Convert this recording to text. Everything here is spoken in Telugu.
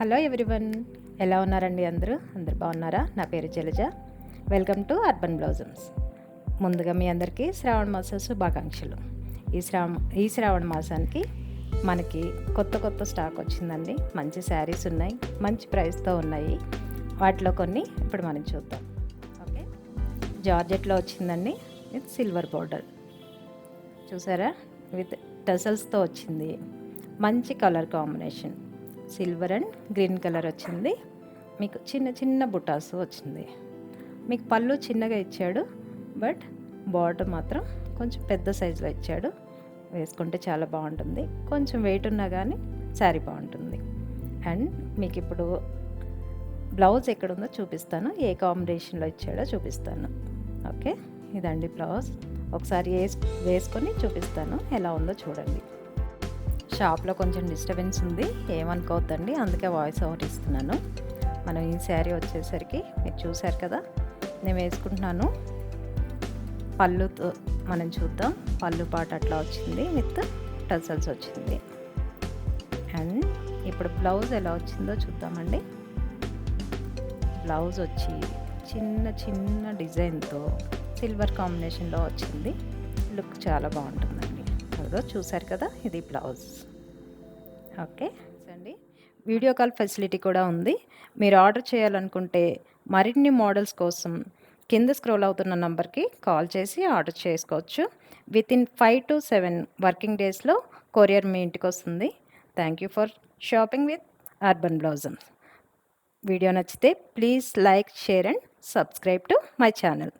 హలో ఎవ్రీవన్, ఎలా ఉన్నారండి? అందరూ బాగున్నారా? నా పేరు Jalaja. Welcome to Urban Blossoms. ముందుగా మీ అందరికీ శ్రావణ మాస శుభాకాంక్షలు. ఈ శ్రావణ మాసానికి మనకి కొత్త స్టాక్ వచ్చిందండి. మంచి శారీస్ ఉన్నాయి, మంచి ప్రైస్తో ఉన్నాయి. వాటిలో కొన్ని ఇప్పుడు మనం చూద్దాం. ఓకే, జార్జెట్లో వచ్చిందండి విత్ సిల్వర్ బోర్డర్. చూసారా? విత్ టసల్స్తో వచ్చింది. మంచి colour combination, silver and green colour వచ్చింది. మీకు చిన్న బుటాస్ వచ్చింది. మీకు పళ్ళు చిన్నగా ఇచ్చాడు, బట్ బార్డర్ మాత్రం కొంచెం పెద్ద సైజులో ఇచ్చాడు. వేసుకుంటే చాలా బాగుంటుంది. కొంచెం వెయిట్ ఉన్నా కానీ శారీ బాగుంటుంది. అండ్ మీకు ఇప్పుడు బ్లౌజ్ ఎక్కడుందో చూపిస్తాను, ఏ కాంబినేషన్లో ఇచ్చాడో చూపిస్తాను. ఓకే, ఇదండి బ్లౌజ్. ఒకసారి వేసుకొని చూపిస్తాను, ఎలా ఉందో చూడండి. షాప్లో కొంచెం డిస్టర్బెన్స్ ఉంది, ఏమనుకోవద్దండి, అందుకే వాయిస్ ఓవర్ ఇస్తున్నాను. మనం ఈ శారీ వచ్చేసరికి మీరు చూశారు కదా, నేను వేసుకుంటున్నాను. పళ్ళుతో మనం చూద్దాం. పళ్ళు పాట అట్లా వచ్చింది, విత్ టసల్స్ వచ్చింది. అండ్ ఇప్పుడు బ్లౌజ్ ఎలా వచ్చిందో చూద్దామండి. బ్లౌజ్ వచ్చి చిన్న డిజైన్తో సిల్వర్ కాంబినేషన్లో వచ్చింది. లుక్ చాలా బాగుంటుందండి. అదో చూసారు కదా, ఇది బ్లౌజ్. ఓకే అండి, వీడియో కాల్ ఫెసిలిటీ కూడా ఉంది. మీరు ఆర్డర్ చేయాలనుకుంటే మరిన్ని మోడల్స్ కోసం కింద స్క్రోల్ అవుతున్న నంబర్కి కాల్ చేసి ఆర్డర్ చేసుకోవచ్చు. వితిన్ 5 to 7 వర్కింగ్ డేస్లో కొరియర్ మీ ఇంటికి వస్తుంది. Thank you for shopping with Urban Blossoms. Video నచ్చితే please like, share and subscribe to my channel.